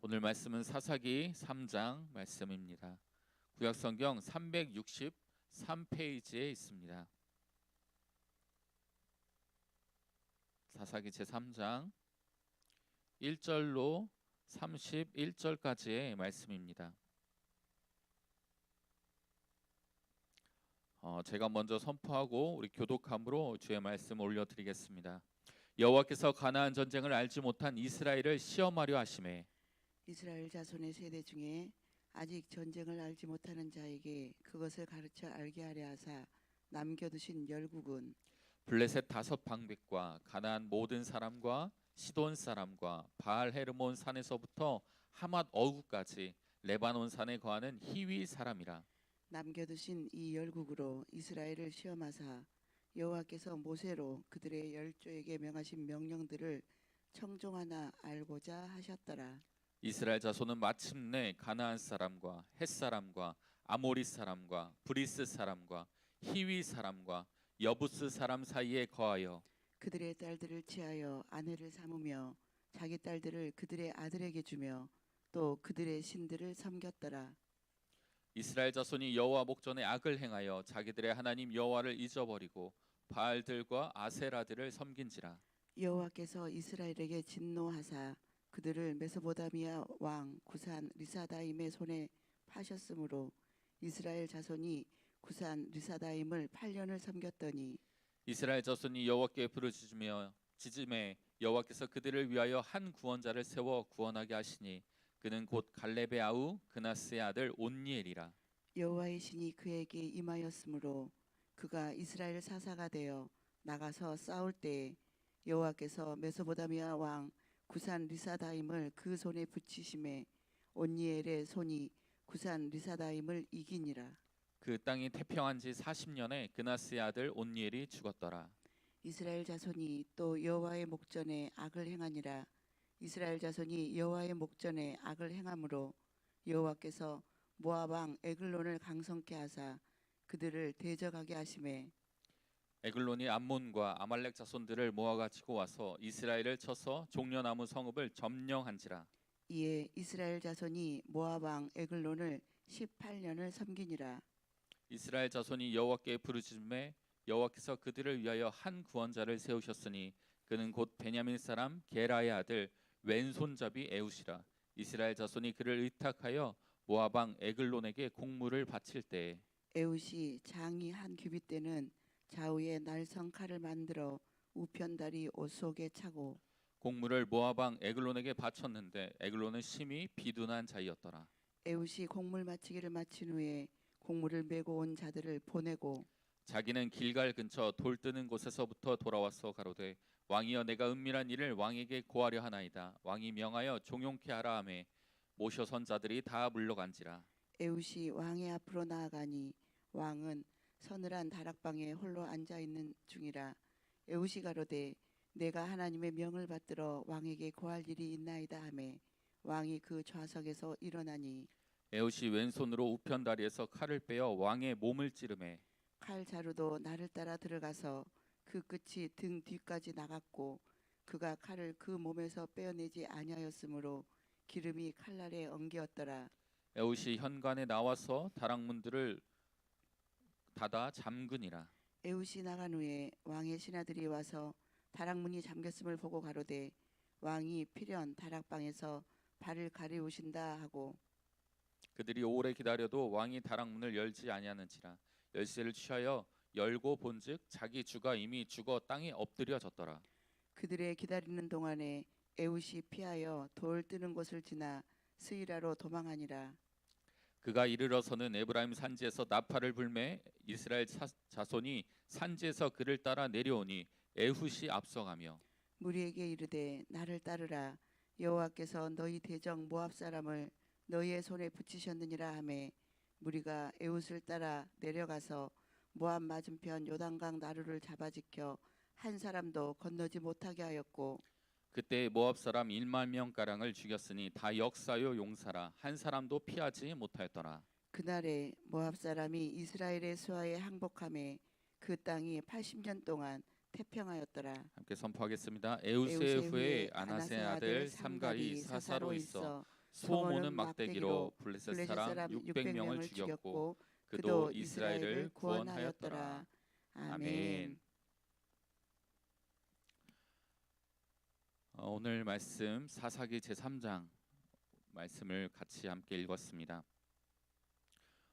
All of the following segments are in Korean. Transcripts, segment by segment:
오늘 말씀은 사사기 3장 말씀입니다. 구약성경 363페이지에 있습니다. 사사기 제3장 1절로 31절까지의 말씀입니다. 제가 먼저 선포하고 우리 교독함으로 주의 말씀 올려드리겠습니다. 여호와께서 가나안 전쟁을 알지 못한 이스라엘을 시험하려 하심에 이스라엘 자손의 세대 중에 아직 전쟁을 알지 못하는 자에게 그것을 가르쳐 알게 하려 하사 남겨두신 열국은 블레셋 5방백과 가나안 모든 사람과 시돈 사람과 바알 헤르몬 산에서부터 하맛 어구까지 레바논 산에 거하는 히위 사람이라. 남겨두신 이 열국으로 이스라엘을 시험하사 여호와께서 모세로 그들의 열조에게 명하신 명령들을 청종하나 알고자 하셨더라. 이스라엘 자손은 마침내 가나안 사람과 헷 사람과 아모리 사람과 브리스 사람과 히위 사람과 여부스 사람 사이에 거하여 그들의 딸들을 취하여 아내를 삼으며 자기 딸들을 그들의 아들에게 주며 또 그들의 신들을 섬겼더라. 이스라엘 자손이 여호와 목전에 악을 행하여 자기들의 하나님 여호와를 잊어버리고 바알들과 아세라들을 섬긴지라. 여호와께서 이스라엘에게 진노하사 그들을 메소보다미아 왕 구산 리사다임의 손에 파셨으므로 이스라엘 자손이 구산 리사다임을 8년을 섬겼더니 이스라엘 자손이 여호와께 부르짖으며 지짐에 여호와께서 그들을 위하여 한 구원자를 세워 구원하게 하시니 그는 곧 갈렙의 아우 그나스의 아들 온니엘이라. 여호와의 신이 그에게 임하였으므로 그가 이스라엘 사사가 되어 나가서 싸울 때에 여호와께서 메소보다미아 왕 구산 리사다임을 그 손에 붙이심에 온니엘의 손이 구산 리사다임을 이기니라. 그 땅이 태평한 지 40년에 그나스의 아들 온니엘이 죽었더라. 이스라엘 자손이 또 여호와의 목전에 악을 행하니라. 이스라엘 자손이 여호와의 목전에 악을 행함으로 여호와께서 모압 왕 에글론을 강성케 하사 그들을 대적하게 하심에 에글론이 암몬과 아말렉 자손들을 모아가지고 와서 이스라엘을 쳐서 종려나무 성읍을 점령한지라. 이에 이스라엘 자손이 모압 왕 에글론을 18년을 섬기니라. 이스라엘 자손이 여호와께 부르짖음에 여호와께서 그들을 위하여 한 구원자를 세우셨으니 그는 곧 베냐민 사람 게라의 아들 왼손잡이 에웃이라. 이스라엘 자손이 그를 의탁하여 모압 왕 에글론에게 공물을 바칠 때에 에웃이 장이 한 규빗 되는 좌우에 날성 칼을 만들어 우편다리 옷 속에 차고 공물을 모압 왕 에글론에게 바쳤는데 에글론은 심히 비둔한 자이었더라. 에웃이 곡물 마치기를 마친 후에 곡물을 메고 온 자들을 보내고 자기는 길갈 근처 돌 뜨는 곳에서부터 돌아와서 가로되 왕이여 내가 은밀한 일을 왕에게 고하려 하나이다. 왕이 명하여 종용케 하라 하매 모셔선 자들이 다 물러간지라. 에웃이 왕의 앞으로 나아가니 왕은 서늘한 다락방에 홀로 앉아 있는 중이라. 에웃이 가로되 내가 하나님의 명을 받들어 왕에게 고할 일이 있나이다 하매 왕이 그 좌석에서 일어나니 에웃이 왼손으로 우편다리에서 칼을 빼어 왕의 몸을 찌르매 칼 자루도 나를 따라 들어가서 그 끝이 등 뒤까지 나갔고 그가 칼을 그 몸에서 빼어내지 아니하였으므로 기름이 칼날에 엉기었더라. 에웃이 현관에 나와서 다락문들을 닫아 잠그니라. 에웃이 나간 후에 왕의 신하들이 와서 다락문이 잠겼음을 보고 가로되 왕이 필연 다락방에서 발을 가리우신다 하고 그들이 오래 기다려도 왕이 다락문을 열지 아니하는지라. 열쇠를 취하여 열고 본즉 자기 주가 이미 죽어 땅에 엎드려졌더라. 그들의 기다리는 동안에 에웃이 피하여 돌 뜨는 곳을 지나 스이라로 도망하니라. 그가 이르러서는 에브라임 산지에서 나팔을 불매 이스라엘 자손이 산지에서 그를 따라 내려오니 에훗이 앞서가며 무리에게 이르되 나를 따르라. 여호와께서 너희 대적 모압 사람을 너희의 손에 붙이셨느니라 하매 무리가 에웃을 따라 내려가서 모압 맞은편 요단강 나루를 잡아지켜 한 사람도 건너지 못하게 하였고 그때 모압 사람 1만 명 가량을 죽였으니 다 역사요 용사라. 한 사람도 피하지 못하였더라. 그날에 모압 사람이 이스라엘의 수하에 항복함에 그 땅이 80년 동안 태평하였더라. 함께 선포하겠습니다. 에웃의 에우세 후에 후에 아나세 아들 삼갈이 사사로 있어 소모는 막대기로 블레셋 사람 600명을 죽였고 그도 이스라엘을 구원하였더라. 아멘. 오늘 말씀 사사기 제3장 말씀을 같이 함께 읽었습니다.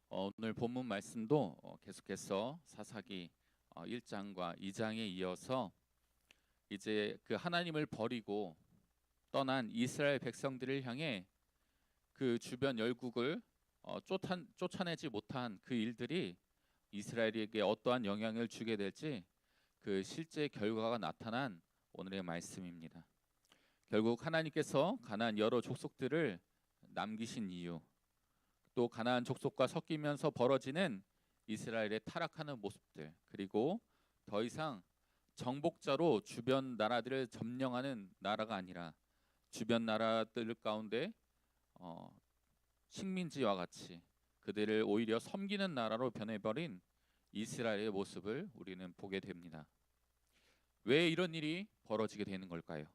오늘 본문 말씀도 계속해서 사사기 1장과 2장에 이어서 이제 그 하나님을 버리고 떠난 이스라엘 백성들을 향해 그 주변 열국을 쫓아내지 못한 그 일들이 이스라엘에게 어떠한 영향을 주게 될지 그 실제 결과가 나타난 오늘의 말씀입니다. 결국 하나님께서 가나안 여러 족속들을 남기신 이유, 또 가나안 족속과 섞이면서 벌어지는 이스라엘의 타락하는 모습들, 그리고 더 이상 정복자로 주변 나라들을 점령하는 나라가 아니라 주변 나라들 가운데 식민지와 같이 그들을 오히려 섬기는 나라로 변해버린 이스라엘의 모습을 우리는 보게 됩니다. 왜 이런 일이 벌어지게 되는 걸까요?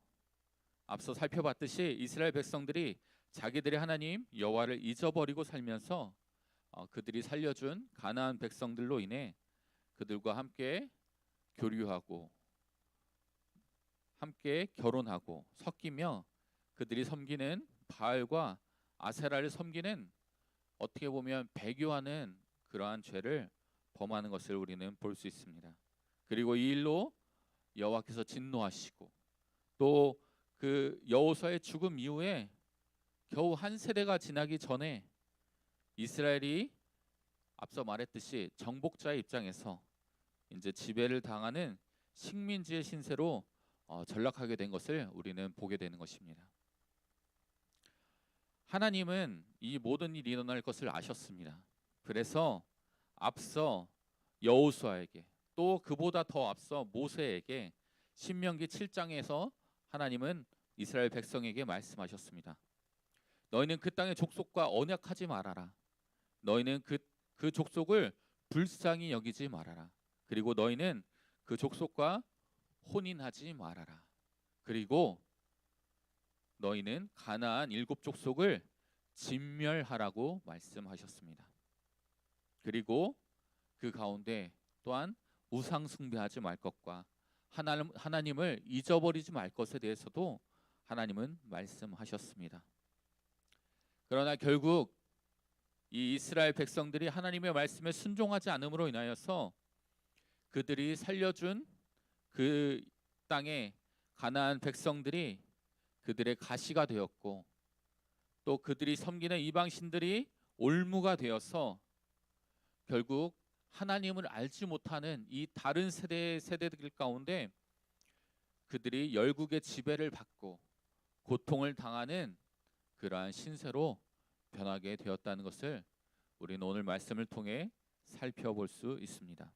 앞서 살펴봤듯이 이스라엘 백성들이 자기들의 하나님 여호와를 잊어버리고 살면서 그들이 살려준 가나안 백성들로 인해 그들과 함께 교류하고 함께 결혼하고 섞이며 그들이 섬기는 바알과 아세라를 섬기는 어떻게 보면 배교하는 그러한 죄를 범하는 것을 우리는 볼 수 있습니다. 그리고 이 일로 여호와께서 진노하시고 또 그 여호수아의 죽음 이후에 겨우 한 세대가 지나기 전에 이스라엘이 앞서 말했듯이 정복자의 입장에서 이제 지배를 당하는 식민지의 신세로 전락하게 된 것을 우리는 보게 되는 것입니다. 하나님은 이 모든 일이 일어날 것을 아셨습니다. 그래서 앞서 여호수아에게 또 그보다 더 앞서 모세에게 신명기 7장에서 하나님은 이스라엘 백성에게 말씀하셨습니다. 너희는 그 땅의 족속과 언약하지 말아라. 너희는 그 족속을 불쌍히 여기지 말아라. 그리고 너희는 그 족속과 혼인하지 말아라. 그리고 너희는 가나안 7족속을 진멸하라고 말씀하셨습니다. 그리고 그 가운데 또한 우상 숭배하지 말 것과 하나님을 잊어버리지 말 것에 대해서도 하나님은 말씀하셨습니다. 그러나 결국 이 이스라엘 백성들이 하나님의 말씀에 순종하지 않음으로 인하여서 그들이 살려준 그 땅의 가나안 백성들이 그들의 가시가 되었고 또 그들이 섬기는 이방신들이 올무가 되어서 결국 하나님을 알지 못하는 이 다른 세대들 가운데 그들이 열국의 지배를 받고 고통을 당하는 그러한 신세로 변하게 되었다는 것을 우리는 오늘 말씀을 통해 살펴볼 수 있습니다.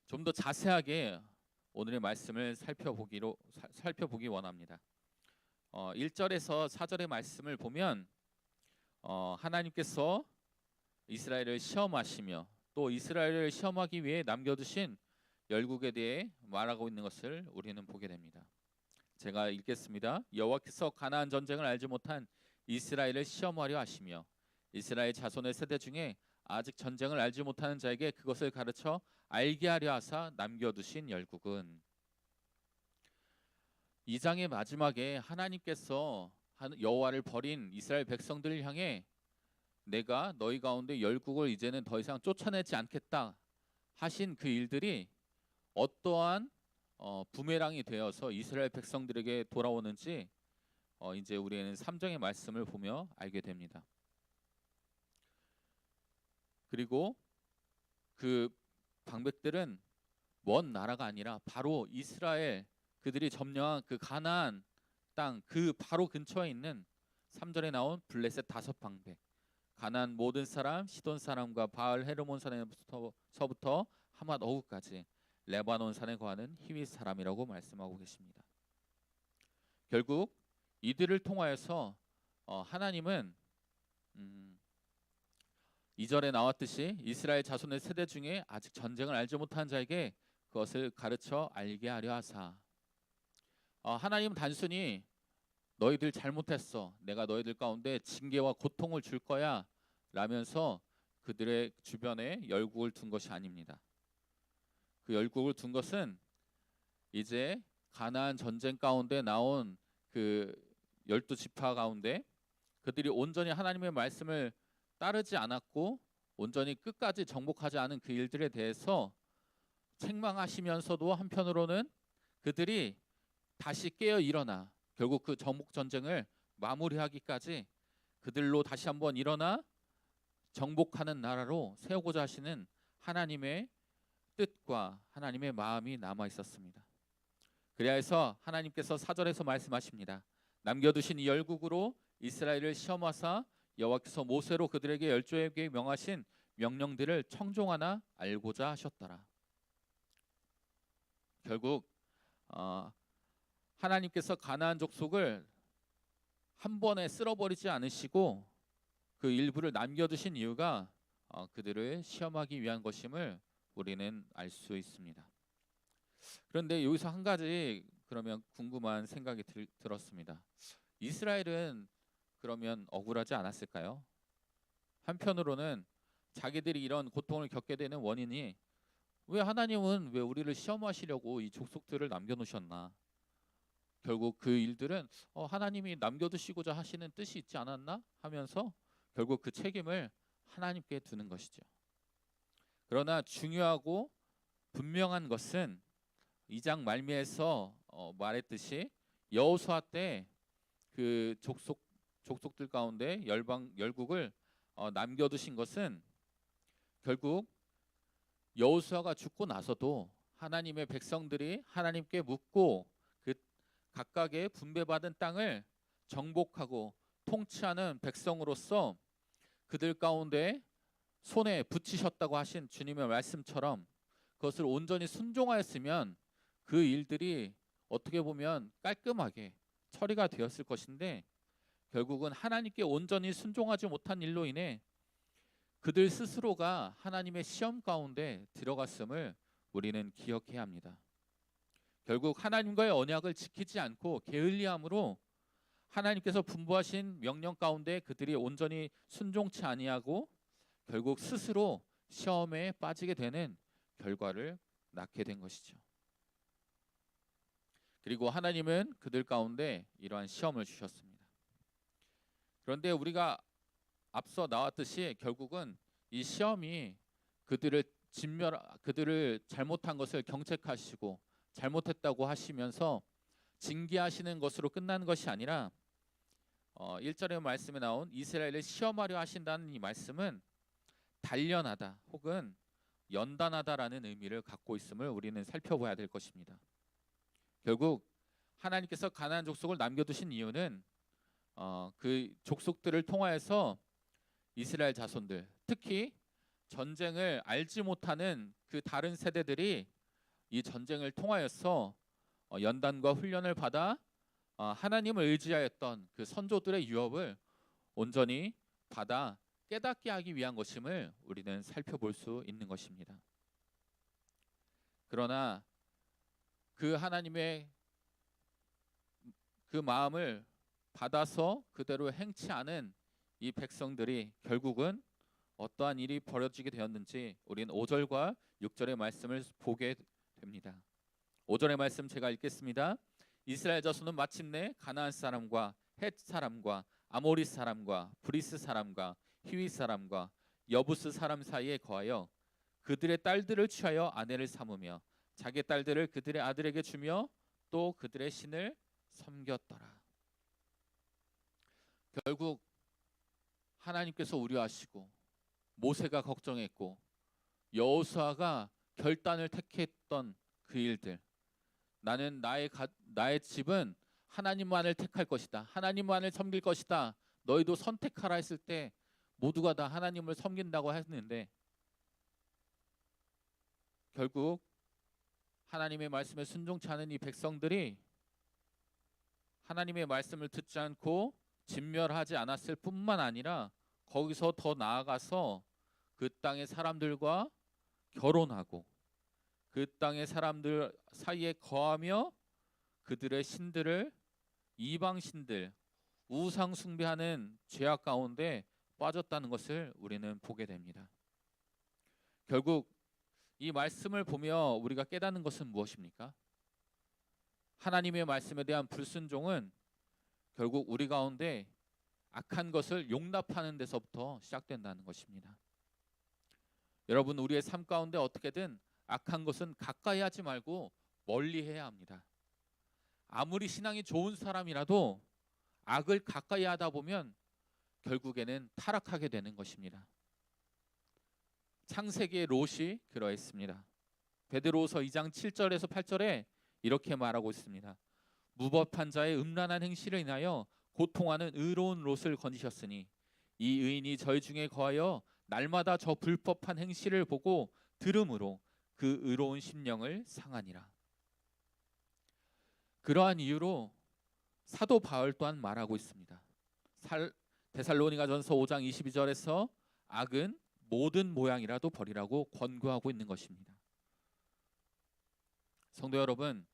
좀 더 자세하게 오늘의 말씀을 살펴보기 원합니다. 1절에서 4절의 말씀을 보면 하나님께서 이스라엘을 시험하시며 또 이스라엘을 시험하기 위해 남겨두신 열국에 대해 말하고 있는 것을 우리는 보게 됩니다. 제가 읽겠습니다. 여호와께서 가나안 전쟁을 알지 못한 이스라엘을 시험하려 하시며 이스라엘 자손의 세대 중에 아직 전쟁을 알지 못하는 자에게 그것을 가르쳐 알게 하려 하사 남겨두신 열국은. 2장의 마지막에 하나님께서 여호와를 버린 이스라엘 백성들을 향해 내가 너희 가운데 열국을 이제는 더 이상 쫓아내지 않겠다 하신 그 일들이 어떠한 부메랑이 되어서 이스라엘 백성들에게 돌아오는지 이제 우리는 3장의 말씀을 보며 알게 됩니다. 그리고 그 방백들은 먼 나라가 아니라 바로 이스라엘 그들이 점령한 그 가나안 땅 그 바로 근처에 있는 3절에 나온 블레셋 5방백, 가나안 모든 사람, 시돈 사람과 바알 헤르몬 산에서부터 하맛 어구까지 레바논 산에 거하는 히윗 사람이라고 말씀하고 계십니다. 결국 이들을 통하여서 하나님은 2절에 나왔듯이 이스라엘 자손의 세대 중에 아직 전쟁을 알지 못한 자에게 그것을 가르쳐 알게 하려 하사. 하나님은 단순히 너희들 잘못했어. 내가 너희들 가운데 징계와 고통을 줄 거야. 라면서 그들의 주변에 열국을 둔 것이 아닙니다. 그 열국을 둔 것은 이제 가나안 전쟁 가운데 나온 그 12지파 가운데 그들이 온전히 하나님의 말씀을 따르지 않았고 온전히 끝까지 정복하지 않은 그 일들에 대해서 책망하시면서도 한편으로는 그들이 다시 깨어 일어나 결국 그 정복 전쟁을 마무리하기까지 그들로 다시 한번 일어나 정복하는 나라로 세우고자 하시는 하나님의 뜻과 하나님의 마음이 남아 있었습니다. 그래야 해서 하나님께서 4절에서 말씀하십니다. 남겨두신 이 열국으로 이스라엘을 시험하사 여호와께서 모세로 그들에게 열조에게 명하신 명령들을 청종하나 알고자 하셨더라. 결국 하나님께서 가나안 족속을 한 번에 쓸어버리지 않으시고 그 일부를 남겨두신 이유가 그들을 시험하기 위한 것임을 우리는 알 수 있습니다. 그런데 여기서 한 가지 그러면 궁금한 생각이 들었습니다. 이스라엘은 그러면 억울하지 않았을까요? 한편으로는 자기들이 이런 고통을 겪게 되는 원인이 왜 하나님은 왜 우리를 시험하시려고 이 족속들을 남겨놓으셨나? 결국 그 일들은 하나님이 남겨두시고자 하시는 뜻이 있지 않았나? 하면서 결국 그 책임을 하나님께 두는 것이죠. 그러나 중요하고 분명한 것은 2장 말미에서 말했듯이 여호수아 때 그 족속들 가운데 열국을 남겨두신 것은 결국 여호수아가 죽고 나서도 하나님의 백성들이 하나님께 묻고 그 각각의 분배받은 땅을 정복하고 통치하는 백성으로서 그들 가운데 손에 붙이셨다고 하신 주님의 말씀처럼 그것을 온전히 순종하였으면 그 일들이 어떻게 보면 깔끔하게 처리가 되었을 것인데 결국은 하나님께 온전히 순종하지 못한 일로 인해 그들 스스로가 하나님의 시험 가운데 들어갔음을 우리는 기억해야 합니다. 결국 하나님과의 언약을 지키지 않고 게을리함으로 하나님께서 분부하신 명령 가운데 그들이 온전히 순종치 아니하고 결국 스스로 시험에 빠지게 되는 결과를 낳게 된 것이죠. 그리고 하나님은 그들 가운데 이러한 시험을 주셨습니다. 그런데 우리가 앞서 나왔듯이 결국은 이 시험이 그들을 잘못한 것을 경책하시고 잘못했다고 하시면서 징계하시는 것으로 끝나는 것이 아니라 1절의 말씀에 나온 이스라엘을 시험하려 하신다는 이 말씀은 단련하다 혹은 연단하다라는 의미를 갖고 있음을 우리는 살펴봐야 될 것입니다. 결국 하나님께서 가나안 족속을 남겨두신 이유는 그 족속들을 통하여서 이스라엘 자손들, 특히 전쟁을 알지 못하는 그 다른 세대들이 이 전쟁을 통하여서 연단과 훈련을 받아 하나님을 의지하였던 그 선조들의 유업을 온전히 받아 깨닫게 하기 위한 것임을 우리는 살펴볼 수 있는 것입니다. 그러나 그 하나님의 그 마음을 받아서 그대로 행치 않은 이 백성들이 결국은 어떠한 일이 벌어지게 되었는지 우리는 5절과 6절의 말씀을 보게 됩니다. 5절의 말씀 제가 읽겠습니다. 이스라엘 자손은 마침내 가나안 사람과 헷 사람과 아모리 사람과 브리스 사람과 히위 사람과 여부스 사람 사이에 거하여 그들의 딸들을 취하여 아내를 삼으며 자기 딸들을 그들의 아들에게 주며 또 그들의 신을 섬겼더라. 결국 하나님께서 우려하시고 모세가 걱정했고 여호수아가 결단을 택했던 그 일들, 나는 나의 집은 하나님만을 택할 것이다, 하나님만을 섬길 것이다, 너희도 선택하라 했을 때 모두가 다 하나님을 섬긴다고 했는데 결국 하나님의 말씀에 순종치 않은 이 백성들이 하나님의 말씀을 듣지 않고 진멸하지 않았을 뿐만 아니라 거기서 더 나아가서 그 땅의 사람들과 결혼하고 그 땅의 사람들 사이에 거하며 그들의 신들을 이방신들, 우상 숭배하는 죄악 가운데 빠졌다는 것을 우리는 보게 됩니다. 결국 이 말씀을 보며 우리가 깨닫는 것은 무엇입니까? 하나님의 말씀에 대한 불순종은 결국 우리 가운데 악한 것을 용납하는 데서부터 시작된다는 것입니다. 여러분, 우리의 삶 가운데 어떻게든 악한 것은 가까이 하지 말고 멀리 해야 합니다. 아무리 신앙이 좋은 사람이라도 악을 가까이 하다 보면 결국에는 타락하게 되는 것입니다. 창세기의 롯이 그러했습니다. 베드로후서 2장 7절에서 8절에 이렇게 말하고 있습니다. 무법한 자의 음란한 행실을 인하여 고통하는 의로운 롯을 건지셨으니 이 의인이 저희 중에 거하여 날마다 저 불법한 행실을 보고 들음으로 그 의로운 심령을 상하니라. 그러한 이유로 사도 바울 또한 말하고 있습니다. 데살로니가전서 5장 22절에서 악은 모든 모양이라도 버리라고 권고하고 있는 것입니다. 성도 여러분,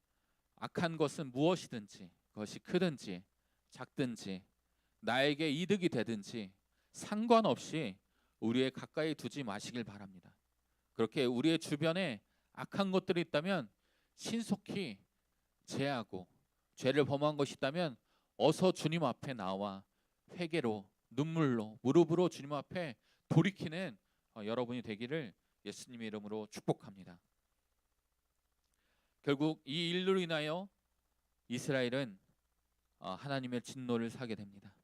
악한 것은 무엇이든지, 그것이 크든지 작든지 나에게 이득이 되든지 상관없이 우리의 가까이 두지 마시길 바랍니다. 그렇게 우리의 주변에 악한 것들이 있다면 신속히 제하고, 죄를 범한 것이 있다면 어서 주님 앞에 나와 회개로, 눈물로, 무릎으로 주님 앞에 돌이키는 여러분이 되기를 예수님의 이름으로 축복합니다. 결국 이 일로 인하여 이스라엘은 하나님의 진노를 사게 됩니다.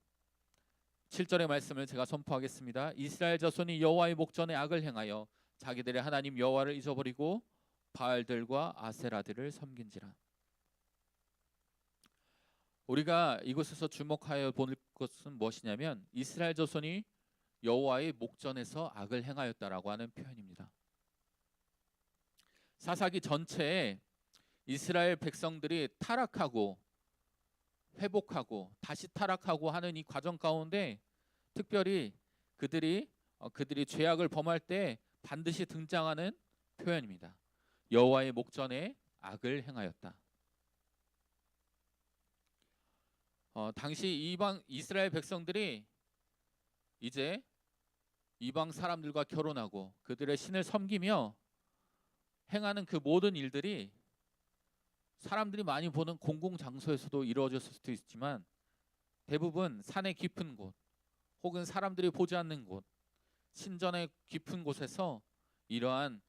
7절의 말씀을 제가 선포하겠습니다. 이스라엘 자손이 여호와의 목전에 악을 행하여 자기들의 하나님 여호와를 잊어버리고 바알들과 아세라들을 섬긴지라. 우리가 이곳에서 주목하여 볼 것은 무엇이냐면 이스라엘 자손이 여호와의 목전에서 악을 행하였다라고 하는 표현입니다. 사사기 전체에 이스라엘 백성들이 타락하고 회복하고 다시 타락하고 하는 이 과정 가운데 특별히 그들이 죄악을 범할 때 반드시 등장하는 표현입니다. 여호와의 목전에 악을 행하였다. 당시 이스라엘 백성들이 이제 이방 사람들과 결혼하고 그들의 신을 섬기며 행하는 그 모든 일들이 사람들이 많이 보는 공공장소에서도 이루어졌을 수도 있지만 대부분 산의 깊은 곳 혹은 사람들이 보지 않는 곳, 신전의 깊은 곳에서 이러한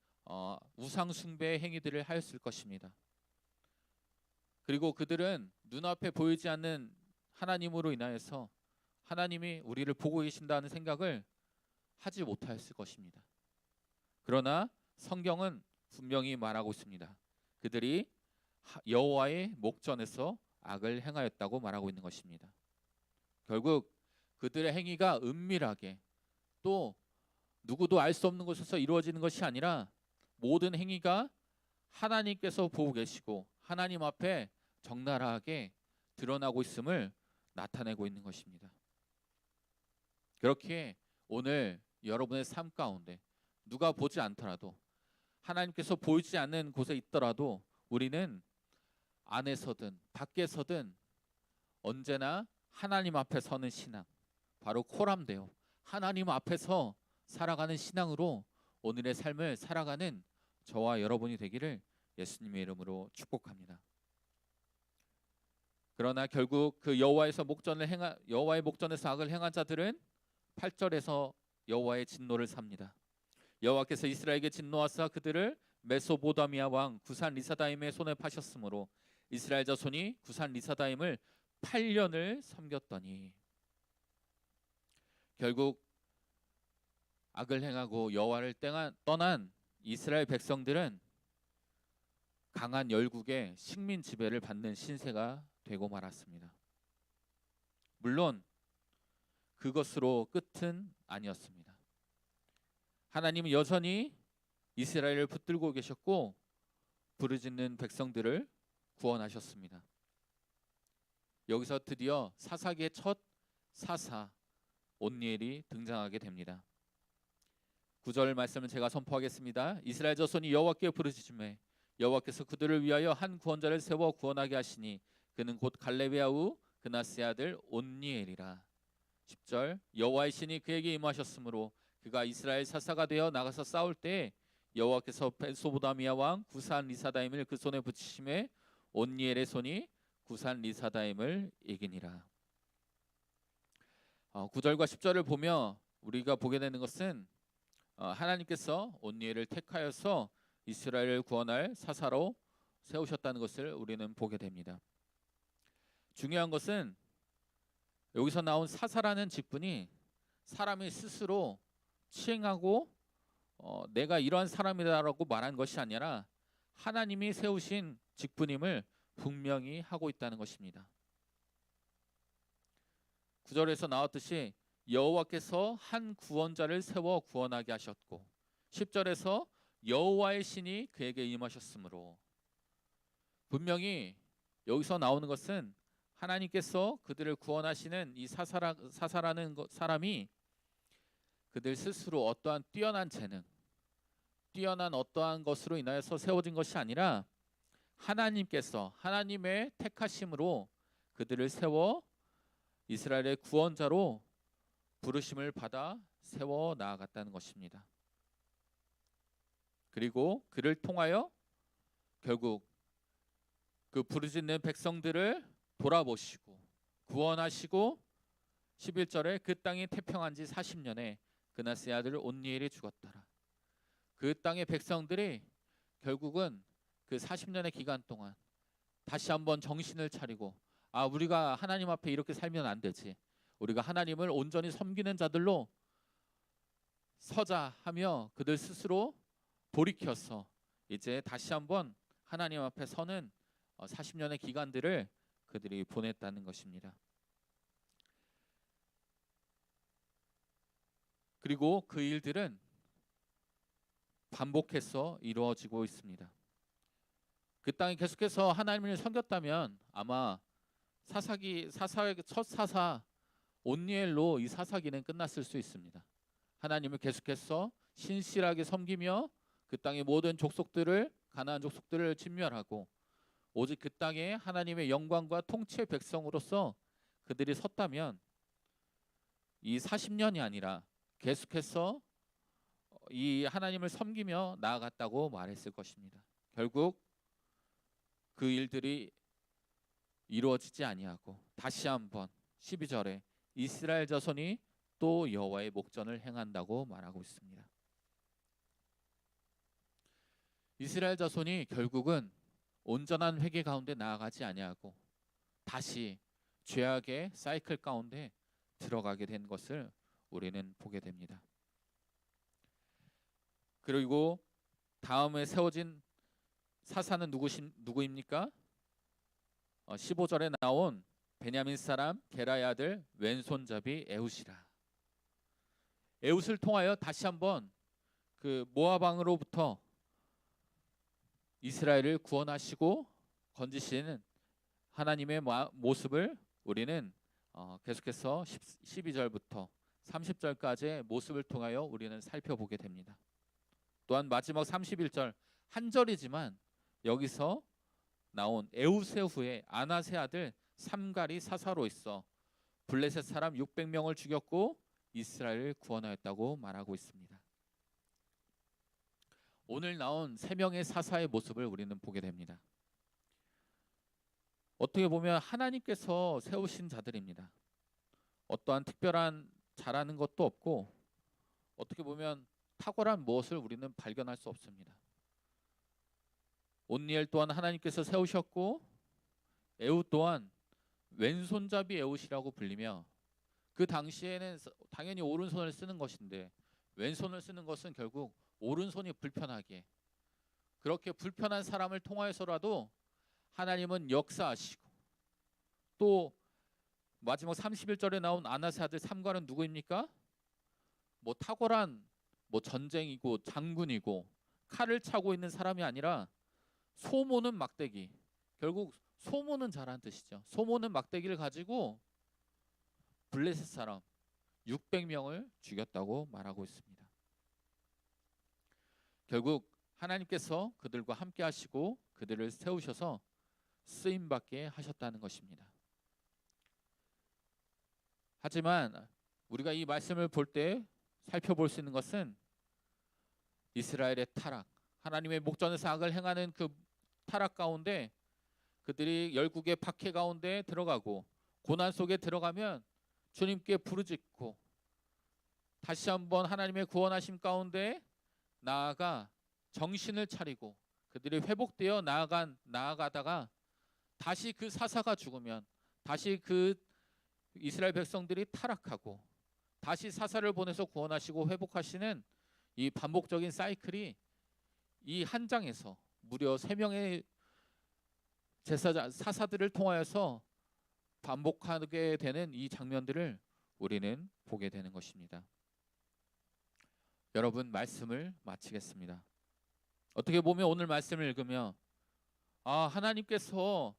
우상 숭배의 행위들을 하였을 것입니다. 그리고 그들은 눈앞에 보이지 않는 하나님으로 인하여서 하나님이 우리를 보고 계신다는 생각을 하지 못하였을 것입니다. 그러나 성경은 분명히 말하고 있습니다. 그들이 여호와의 목전에서 악을 행하였다고 말하고 있는 것입니다. 결국 그들의 행위가 은밀하게 또 누구도 알 수 없는 곳에서 이루어지는 것이 아니라 모든 행위가 하나님께서 보고 계시고 하나님 앞에 적나라하게 드러나고 있음을 나타내고 있는 것입니다. 그렇게 오늘 여러분의 삶 가운데 누가 보지 않더라도 하나님께서 보이지 않는 곳에 있더라도 우리는 안에서든 밖에서든 언제나 하나님 앞에 서는 신앙, 바로 코람데오, 하나님 앞에서 살아가는 신앙으로 오늘의 삶을 살아가는 저와 여러분이 되기를 예수님의 이름으로 축복합니다. 그러나 결국 그 여호와의 목전에서 악을 행한 자들은 8절에서 여호와의 진노를 삽니다. 여호와께서 이스라엘에게 진노하사 그들을 메소보다미아 왕 구산 리사다임의 손에 파셨으므로 이스라엘 자손이 구산 리사다임을 8년을 섬겼더니. 결국 악을 행하고 여호와를 떠난 이스라엘 백성들은 강한 열국의 식민 지배를 받는 신세가 되고 말았습니다. 물론 그것으로 끝은 아니었습니다. 하나님은 여전히 이스라엘을 붙들고 계셨고 부르짖는 백성들을 구원하셨습니다. 여기서 드디어 사사기의 첫 사사 온니엘이 등장하게 됩니다. 9절 말씀을 제가 선포하겠습니다. 이스라엘 자손이 여호와께 부르짖음에 여호와께서 그들을 위하여 한 구원자를 세워 구원하게 하시니 그는 곧 갈렙의 아우 그나스의 아들 온니엘이라. 10절 여호와의 신이 그에게 임하셨으므로 그가 이스라엘 사사가 되어 나가서 싸울 때 여호와께서 메소보다미아 왕 구산 리사다임을 그 손에 붙이심에 온니엘의 손이 구산 리사다임을 이기니라. 9절과 10절을 보며 우리가 보게 되는 것은 하나님께서 온니엘을 택하여서 이스라엘을 구원할 사사로 세우셨다는 것을 우리는 보게 됩니다. 중요한 것은 여기서 나온 사사라는 직분이 사람이 스스로 치행하고 내가 이러한 사람이다라고 말한 것이 아니라 하나님이 세우신 직분임을 분명히 하고 있다는 것입니다. 9절에서 나왔듯이 여호와께서 한 구원자를 세워 구원하게 하셨고 10절에서 여호와의 신이 그에게 임하셨으므로 분명히 여기서 나오는 것은 하나님께서 그들을 구원하시는 이 사사라는 사람이 그들 스스로 어떠한 뛰어난 재능, 뛰어난 어떠한 것으로 인하여서 세워진 것이 아니라 하나님께서 하나님의 택하심으로 그들을 세워 이스라엘의 구원자로 부르심을 받아 세워 나아갔다는 것입니다. 그리고 그를 통하여 결국 그 부르짖는 백성들을 돌아보시고 구원하시고 11절에 그 땅이 태평한 지 40년에 그나스의 아들 온니엘이 죽었더라. 그 땅의 백성들이 결국은 그 40년의 기간 동안 다시 한번 정신을 차리고 우리가 하나님 앞에 이렇게 살면 안 되지. 우리가 하나님을 온전히 섬기는 자들로 서자 하며 그들 스스로 돌이켜서 이제 다시 한번 하나님 앞에 서는 40년의 기간들을 그들이 보냈다는 것입니다. 그리고 그 일들은 반복해서 이루어지고 있습니다. 그 땅이 계속해서 하나님을 섬겼다면 아마 첫 사사 온니엘로 이 사사기는 끝났을 수 있습니다. 하나님을 계속해서 신실하게 섬기며 그 땅의 모든 족속들을 가나안 족속들을 진멸하고 오직 그 땅에 하나님의 영광과 통치의 백성으로서 그들이 섰다면 이 40년이 아니라 계속해서 이 하나님을 섬기며 나아갔다고 말했을 것입니다. 결국 그 일들이 이루어지지 아니하고 다시 한번 12절에 이스라엘 자손이 또 여호와의 목전을 행한다고 말하고 있습니다. 이스라엘 자손이 결국은 온전한 회개 가운데 나아가지 아니하고 다시 죄악의 사이클 가운데 들어가게 된 것을 우리는 보게 됩니다. 그리고 다음에 세워진 사사는 누구입니까? 15절에 나온 베냐민 사람 게라의 아들 왼손잡이 에훗이라. 에훗을 통하여 다시 한번 그 모압 왕으로부터 이스라엘을 구원하시고 건지시는 하나님의 모습을 우리는 계속해서 12절부터 30절까지의 모습을 통하여 우리는 살펴보게 됩니다. 또한 마지막 31절 한 절이지만 여기서 나온 에훗의 후에 아낫의 아들 삼갈이 사사로 있어 블레셋 사람 600명을 죽였고 이스라엘을 구원하였다고 말하고 있습니다. 오늘 나온 세 명의 사사의 모습을 우리는 보게 됩니다. 어떻게 보면 하나님께서 세우신 자들입니다. 어떠한 특별한 잘하는 것도 없고 어떻게 보면 탁월한 무엇을 우리는 발견할 수 없습니다. 온니엘 또한 하나님께서 세우셨고 에훗 또한 왼손잡이 에훗이라고 불리며 그 당시에는 당연히 오른손을 쓰는 것인데 왼손을 쓰는 것은 결국 오른손이 불편하게 그렇게 불편한 사람을 통하여서라도 하나님은 역사하시고 또 마지막 31절에 나온 아낫의 아들 삼갈은 누구입니까? 탁월한 전쟁이고 장군이고 칼을 차고 있는 사람이 아니라 소모는 막대기, 결국 소모는 잘한 뜻이죠. 소모는 막대기를 가지고 블레셋 사람 600명을 죽였다고 말하고 있습니다. 결국 하나님께서 그들과 함께 하시고 그들을 세우셔서 쓰임받게 하셨다는 것입니다. 하지만 우리가 이 말씀을 볼 때 살펴볼 수 있는 것은 이스라엘의 타락, 하나님의 목전에서 악을 행하는 그 타락 가운데 그들이 열국의 박해 가운데 들어가고 고난 속에 들어가면 주님께 부르짖고 다시 한번 하나님의 구원하심 가운데 나아가 정신을 차리고 그들이 회복되어 나아가다가 다시 그 사사가 죽으면 다시 그 이스라엘 백성들이 타락하고 다시 사사를 보내서 구원하시고 회복하시는 이 반복적인 사이클이 이 한 장에서 무려 3명의 사사들을 통하여서 반복하게 되는 이 장면들을 우리는 보게 되는 것입니다. 여러분, 말씀을 마치겠습니다. 어떻게 보면 오늘 말씀을 읽으며 하나님께서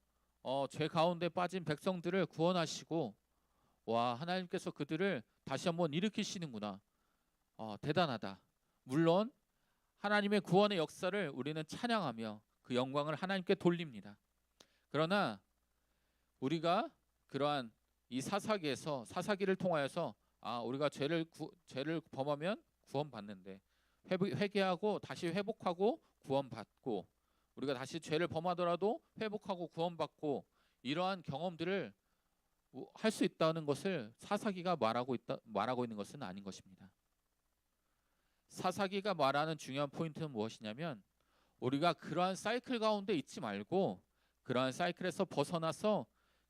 죄 가운데 빠진 백성들을 구원하시고 하나님께서 그들을 다시 한번 일으키시는구나. 대단하다. 물론 하나님의 구원의 역사를 우리는 찬양하며 그 영광을 하나님께 돌립니다. 그러나 우리가 그러한 이 사사기를 통하여서 우리가 죄를 범하면 구원받는데 회개하고 다시 회복하고 구원받고 우리가 다시 죄를 범하더라도 회복하고 구원받고 이러한 경험들을 할 수 있다는 것을 사사기가 말하고 있는 것은 아닌 것입니다. 사사기가 말하는 중요한 포인트는 무엇이냐면 우리가 그러한 사이클 가운데 있지 말고 그러한 사이클에서 벗어나서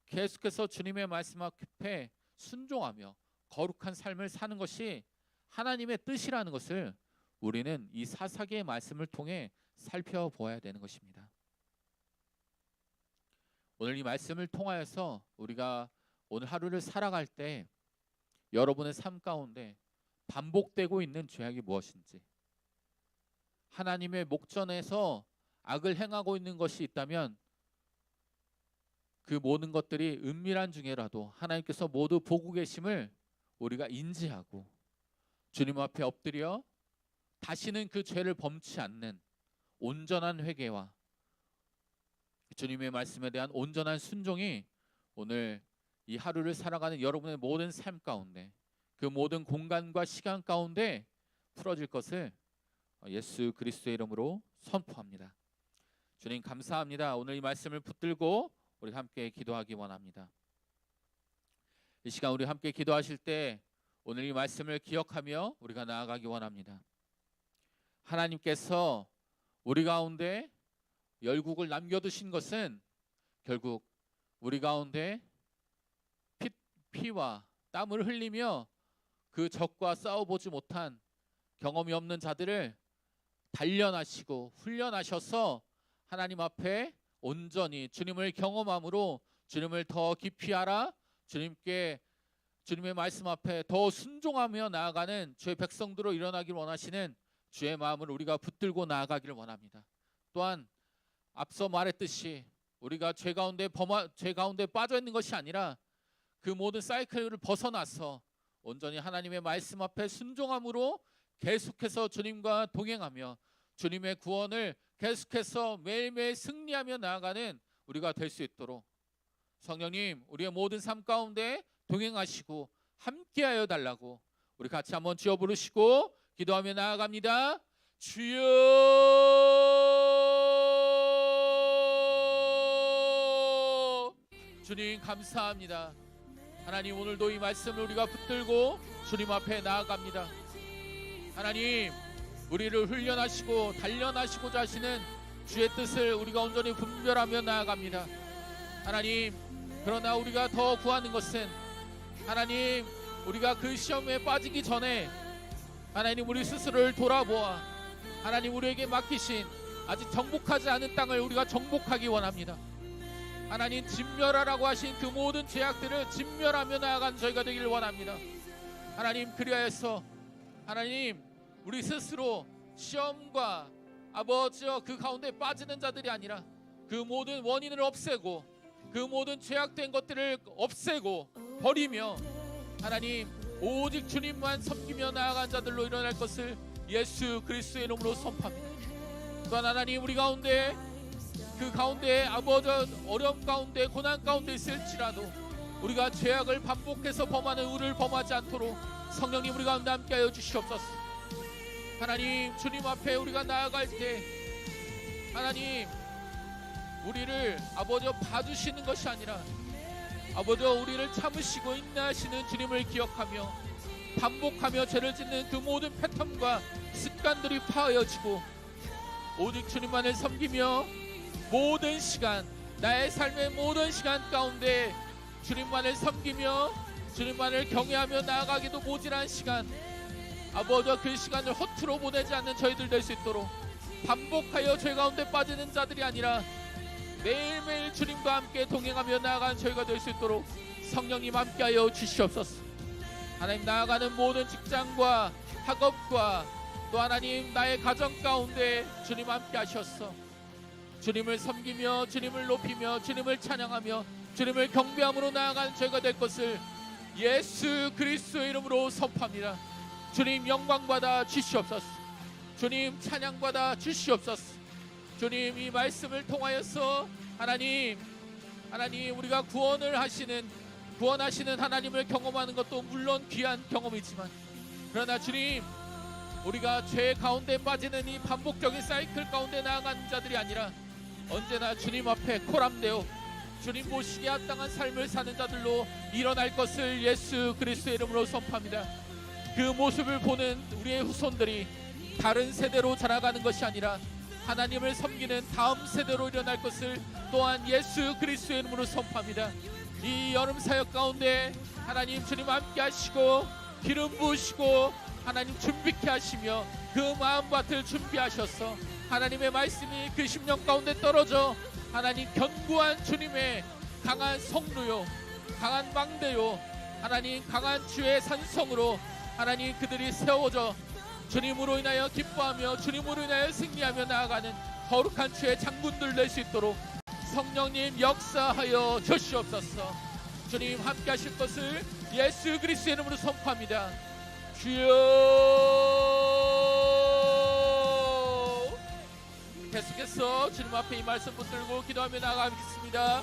계속해서 주님의 말씀 앞에 순종하며 거룩한 삶을 사는 것이 하나님의 뜻이라는 것을 우리는 이 사사기의 말씀을 통해 살펴보아야 되는 것입니다. 오늘 이 말씀을 통하여서 우리가 오늘 하루를 살아갈 때 여러분의 삶 가운데 반복되고 있는 죄악이 무엇인지, 하나님의 목전에서 악을 행하고 있는 것이 있다면 그 모든 것들이 은밀한 중에라도 하나님께서 모두 보고 계심을 우리가 인지하고 주님 앞에 엎드려 다시는 그 죄를 범치 않는 온전한 회개와 주님의 말씀에 대한 온전한 순종이 오늘 이 하루를 살아가는 여러분의 모든 삶 가운데 그 모든 공간과 시간 가운데 풀어질 것을 예수 그리스도의 이름으로 선포합니다. 주님 감사합니다. 오늘 이 말씀을 붙들고 우리 함께 기도하기 원합니다. 이 시간 우리 함께 기도하실 때 오늘 이 말씀을 기억하며 우리가 나아가기 원합니다. 하나님께서 우리 가운데 열국을 남겨두신 것은 결국 우리 가운데 피와 땀을 흘리며 그 적과 싸워보지 못한 경험이 없는 자들을 단련하시고 훈련하셔서 하나님 앞에 온전히 주님을 경험함으로 주님을 더 깊이 알아 주님의 말씀 앞에 더 순종하며 나아가는 주의 백성들로 일어나길 원하시는 주의 마음을 우리가 붙들고 나아가기를 원합니다. 또한 앞서 말했듯이 우리가 죄 가운데 빠져 있는 것이 아니라 그 모든 사이클을 벗어나서 온전히 하나님의 말씀 앞에 순종함으로 계속해서 주님과 동행하며 주님의 구원을 계속해서 매일매일 승리하며 나아가는 우리가 될 수 있도록 성령님 우리의 모든 삶 가운데 동행하시고 함께하여 달라고 우리 같이 한번 주여 부르시고 기도하며 나아갑니다. 주여 주님 감사합니다. 하나님 오늘도 이 말씀을 우리가 붙들고 주님 앞에 나아갑니다. 하나님 우리를 훈련하시고 단련하시고자 하시는 주의 뜻을 우리가 온전히 분별하며 나아갑니다. 하나님 그러나 우리가 더 구하는 것은 하나님 우리가 그 시험에 빠지기 전에 하나님 우리 스스로를 돌아보아 하나님 우리에게 맡기신 아직 정복하지 않은 땅을 우리가 정복하기 원합니다. 하나님 진멸하라고 하신 그 모든 죄악들을 진멸하며 나아간 저희가 되기를 원합니다. 하나님 그리하여서 하나님 우리 스스로 시험과 아버지여 그 가운데 빠지는 자들이 아니라 그 모든 원인을 없애고 그 모든 죄악된 것들을 없애고 버리며 하나님 오직 주님만 섬기며 나아간 자들로 일어날 것을 예수 그리스도의 이름으로 선포합니다. 또한 하나님 우리 가운데 그 가운데 아버지 어려움 가운데 고난 가운데 있을지라도 우리가 죄악을 반복해서 범하는 우리를 범하지 않도록 성령님 우리 가운데 함께하여 주시옵소서. 하나님, 주님 앞에 우리가 나아갈 때 하나님, 우리를 아버지여 봐주시는 것이 아니라 아버지여 우리를 참으시고 인내하시는 주님을 기억하며 반복하며 죄를 짓는 그 모든 패턴과 습관들이 파하여지고 오직 주님만을 섬기며 모든 시간, 나의 삶의 모든 시간 가운데 주님만을 섬기며 주님만을 경외하며 나아가기도 모자란 시간, 아버지와 그 시간을 허투루 보내지 않는 저희들 될 수 있도록 반복하여 죄 가운데 빠지는 자들이 아니라 매일매일 주님과 함께 동행하며 나아가는 저희가 될 수 있도록 성령님 함께하여 주시옵소서. 하나님, 나아가는 모든 직장과 학업과 또 하나님 나의 가정 가운데 주님 함께 하셨어. 주님을 섬기며 주님을 높이며 주님을 찬양하며 주님을 경배함으로 나아가는 저희가 될 것을 예수 그리스도의 이름으로 선포합니다. 주님 영광 받아 주시옵소서. 주님 찬양 받아 주시옵소서. 주님, 이 말씀을 통하여서 하나님 우리가 구원하시는 하나님을 경험하는 것도 물론 귀한 경험이지만, 그러나 주님, 우리가 죄 가운데 빠지는 이 반복적인 사이클 가운데 나아가는 자들이 아니라 언제나 주님 앞에 코람되어 주님 보시기에 합당한 삶을 사는 자들로 일어날 것을 예수 그리스도의 이름으로 선포합니다. 그 모습을 보는 우리의 후손들이 다른 세대로 자라가는 것이 아니라 하나님을 섬기는 다음 세대로 일어날 것을 또한 예수 그리스도의 이름으로 선포합니다. 이 여름 사역 가운데 하나님 주님 함께 하시고 기름 부으시고 하나님 준비케 하시며 그 마음밭을 준비하셔서 하나님의 말씀이 그 심령 가운데 떨어져 하나님 견고한 주님의 강한 성루요, 강한 망대요, 하나님 강한 주의 산성으로 하나님 그들이 세워져 주님으로 인하여 기뻐하며 주님으로 인하여 승리하며 나아가는 거룩한 주의 장군들 될 수 있도록 성령님 역사하여 주시옵소서. 주님 함께 하실 것을 예수 그리스도의 이름으로 선포합니다. 주여, 계속해서 주님 앞에 이 말씀 붙들고 기도하며 나아가겠습니다.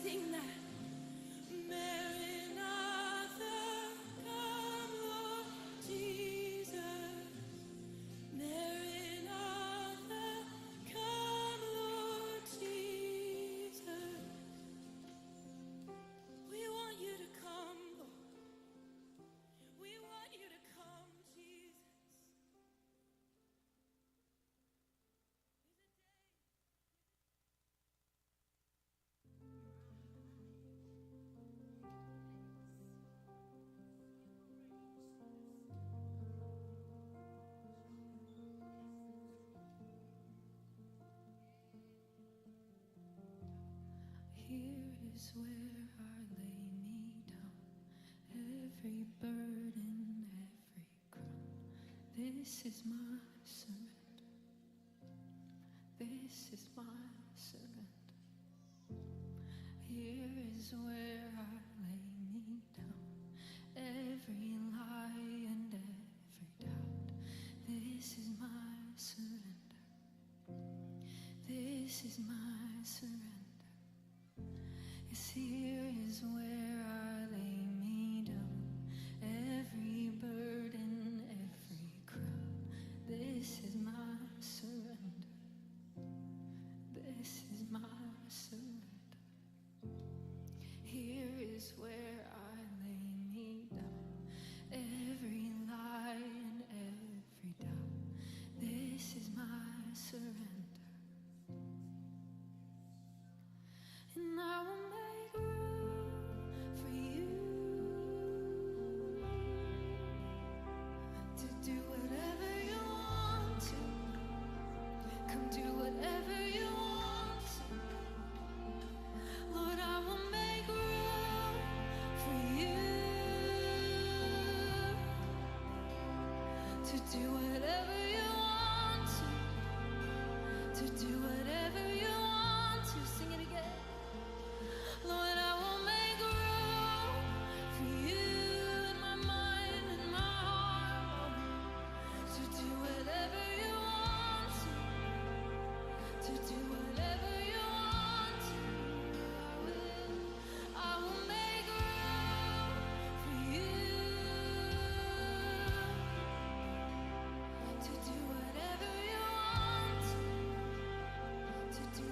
sing that. Maranatha, come, Lord Jesus. Maranatha, come, Lord Jesus. We want you to come, Lord. We want you to come, Jesus. Here is where I lay me down, every burden, every crown. This is my surrender. This is my surrender. Here is where I lay me down, every lie and every doubt. This is my surrender. This is my surrender. Yes, here is where I lay me down, every burden, every crown. This is my surrender. This is my surrender. Here is where I lay me down, every lie and every doubt. This is my surrender. And I will make room for you to do whatever you want to. Come do whatever you want to. Lord, I will make room for you to do whatever you want to do whatever you want to. Sing it again. Lord, I will make room for you in my mind and my heart, to do whatever you want to do whatever you want to. I will make room for you to do whatever you want to do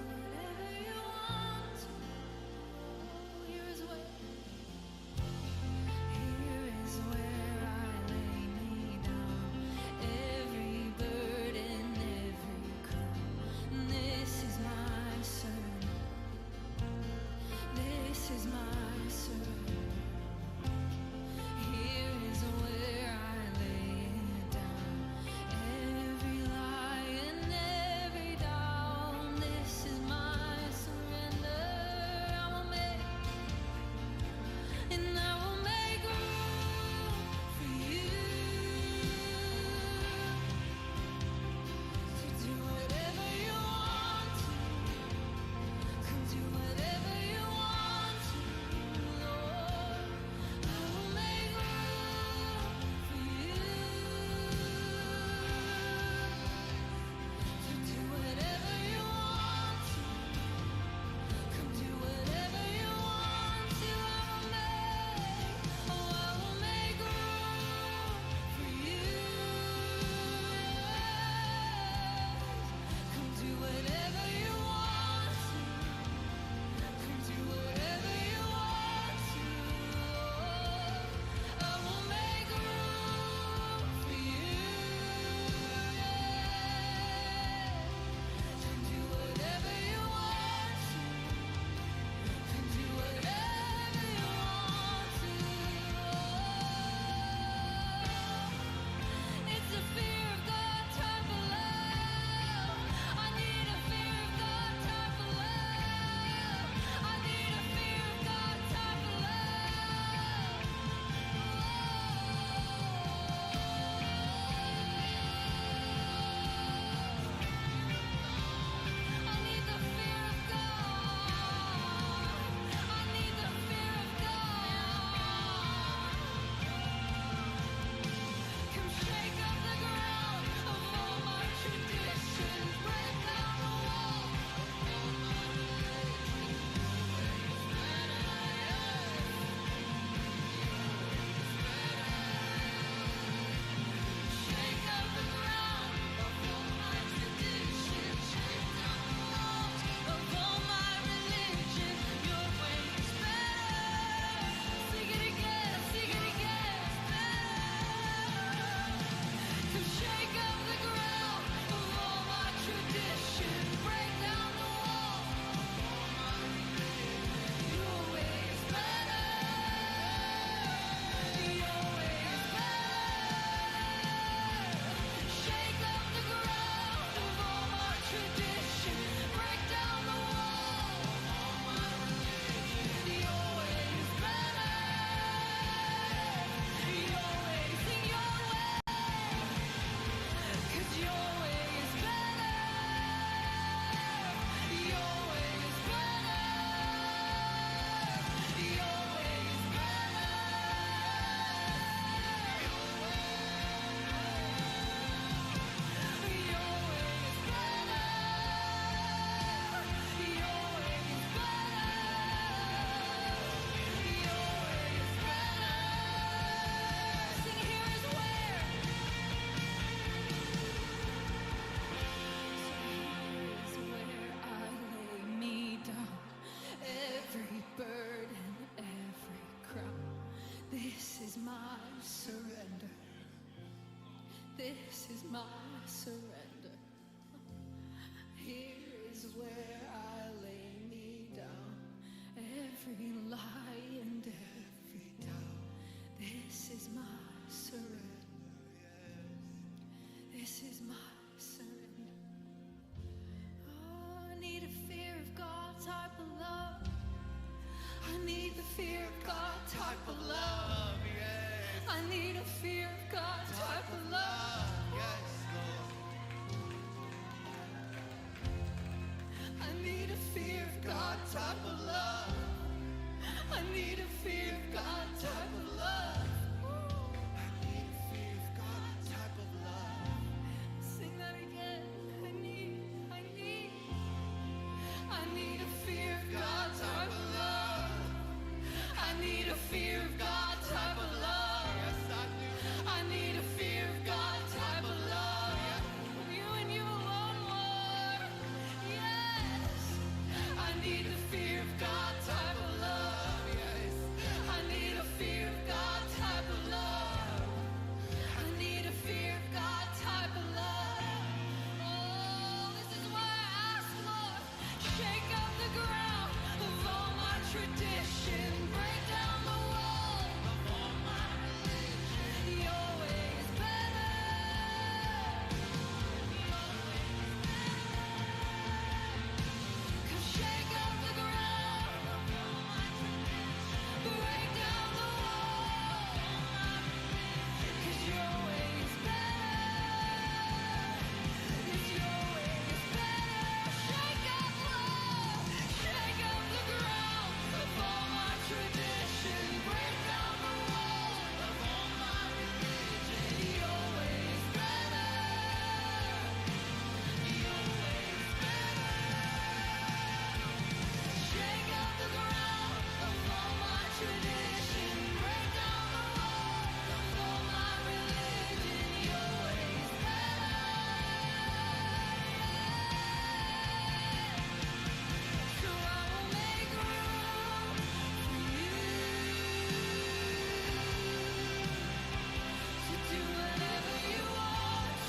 fear of God type of love. I need a fear of God type of love. I need a fear of God type of love. I need a fear of God type of love. Sing that again. I need a fear of God type of love. I need a fear of God type of love. I need a fear of God type of love. You and you alone, Lord. Yes. I need a fear of God type of love. I need a fear of God type of love. I need a fear of God type of love. Oh, this is why I ask, Lord, shake up the ground of all my tradition, break down the wall of all my religion. Your way is better. Your way is better. Come shake up the ground of all my tradition, break down the wall of all my religion. 'Cause your way is better. 'Cause your way is better. Shake up, Lord. Shake up the ground of all my tradition. Break down the wall of all my religion. Your way is better. Your way is better. Shake up the ground of all my tradition. Break down the wall of all my religion. Your way is better. So I will make room for you to do whatever you want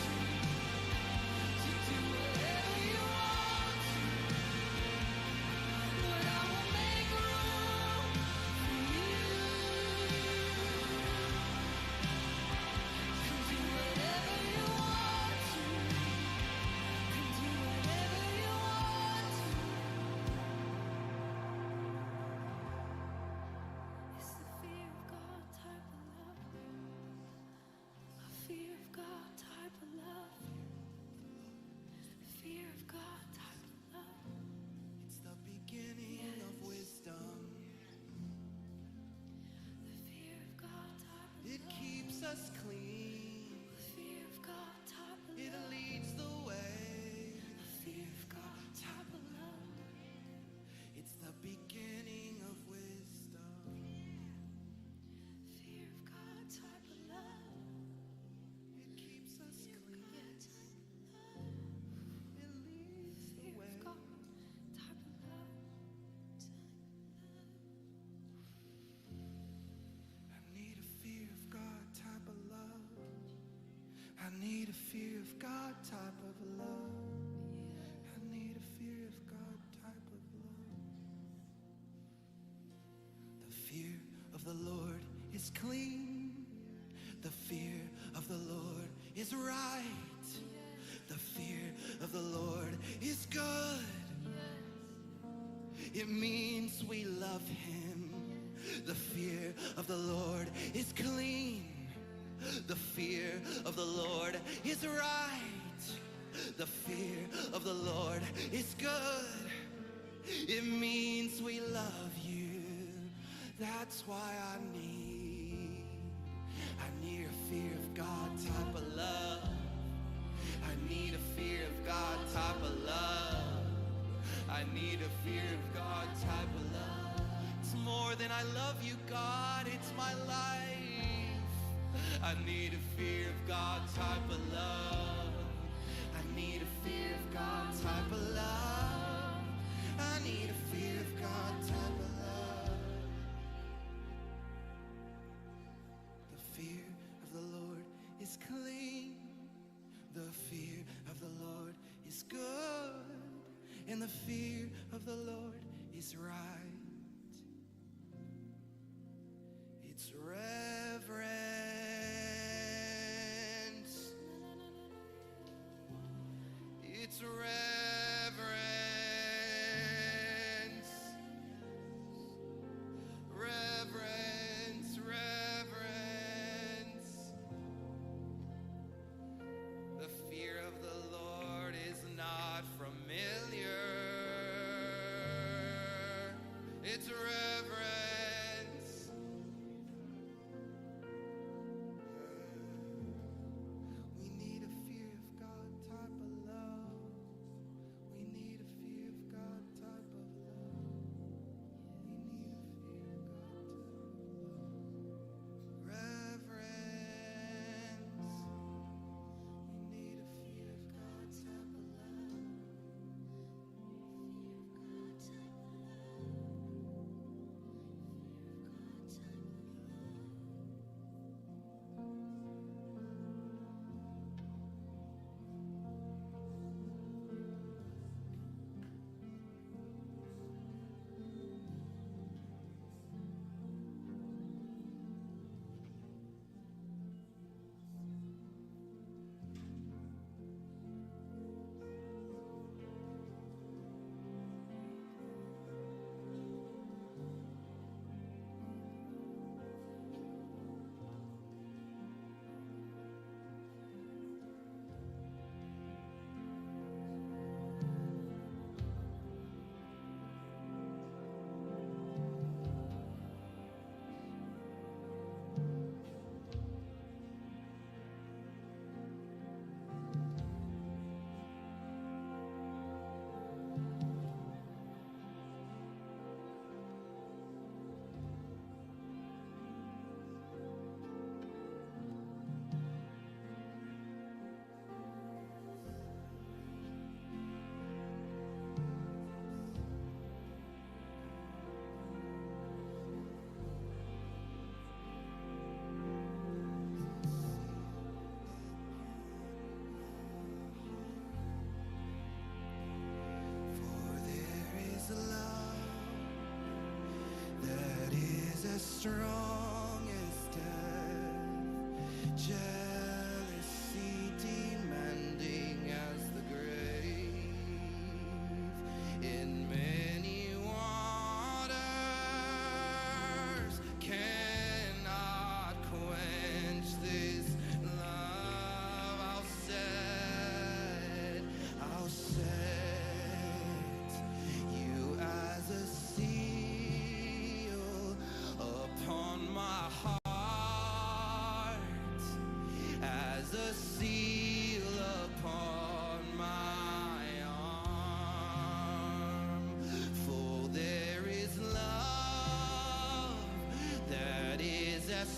to do whatever you want to. Lord, I will make room for you to do whatever you want to. Can do whatever you want to. It's the fear of God type of love. A fear of God type of love. Fear of God type of love. It's the beginning of wisdom. The fear of God type of It love. keeps us clean. The fear of God type of It love. leads the way. The fear of God type of love. It's the beginning of wisdom. Fear of God type of love. It keeps us Fear of clean. God type of love. It leads the Fear way. of God type of love. I need a fear of God type of love. I need a fear of God type of love. I need a fear of God type of love. The fear of the Lord is clean. The fear of the Lord is right. The fear of the Lord is good. It means we love him. The fear of the Lord is clean. The fear of the Lord is right. The fear of the Lord is good. It means we love you. That's why I need a fear of God type of love. I need a fear of God type of love. I need a fear of God type of love. It's more than I love you, God, it's my life. I need a fear of God type of love. I need a fear of God type of love. I need a fear of God type of love. The fear of the Lord is clean. The fear of the Lord is good. And the fear of the Lord is right. It's reverence. It's reverence. Reverence.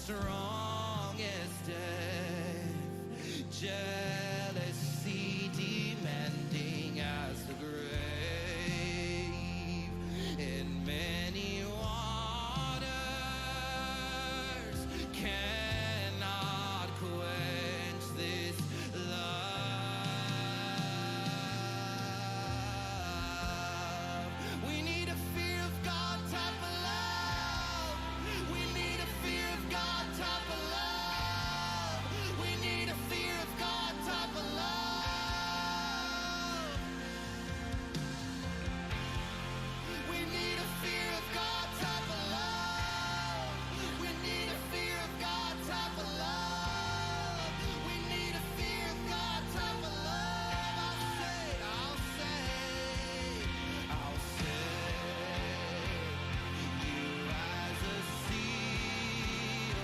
strong as death, jealousy demanding as the grave, in many waters cannot quench this love. We need a fear of God type of love. We need a fear of God type of love. We need a fear of God type of love. We need a fear of God type of love. We need a fear of God type of love. We need a fear of God type of love. I'll say, you as a seal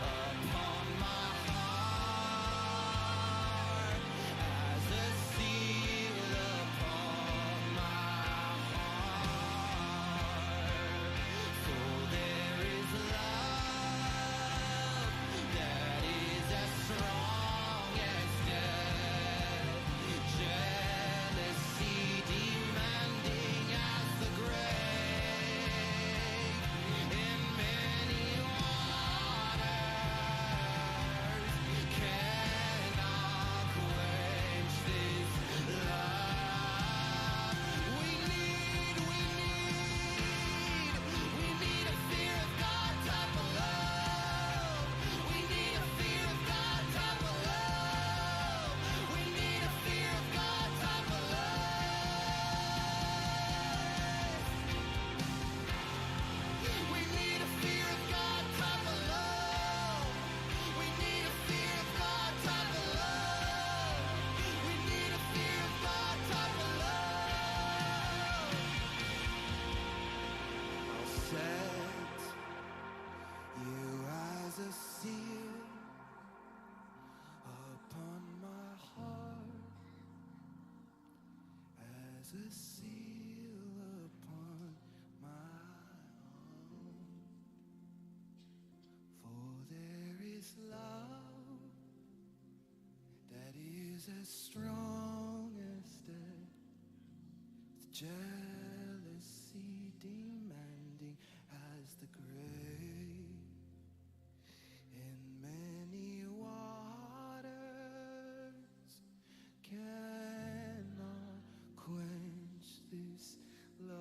upon my heart, as a seal upon my heart. For there is love that is as strong as death, jealousy demanding as the grave, in many waters cannot quench this love. We need a fear of God type of love. We need a fear of God type of love. We need a fear of God type of love. We need a fear of God type of love. We need a fear of God type of love. We need a fear of God type of love. I'll set you as a seal upon my heart, as a seal upon my own. For there is love that is as strong as death, jealousy demanding as the grave, in many waters cannot quench this love.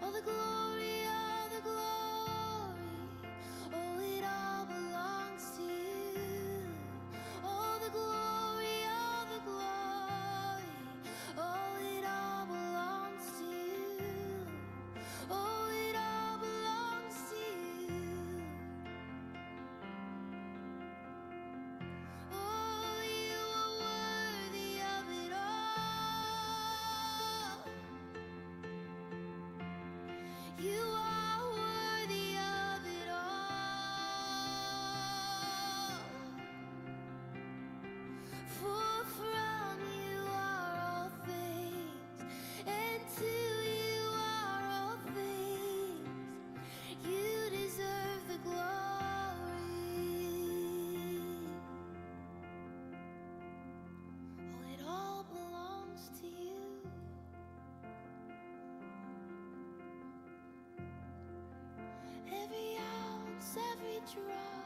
all the glory, all the glory. Oh, it all belongs to you. All the glory, all the glory. Oh, it all belongs to you. Oh, it all belongs to you. Oh, you are worthy of it all. You are worthy of it all. For from you are all things, and to you are all things. You deserve the glory. Oh, it all belongs to you. Every ounce, every drop.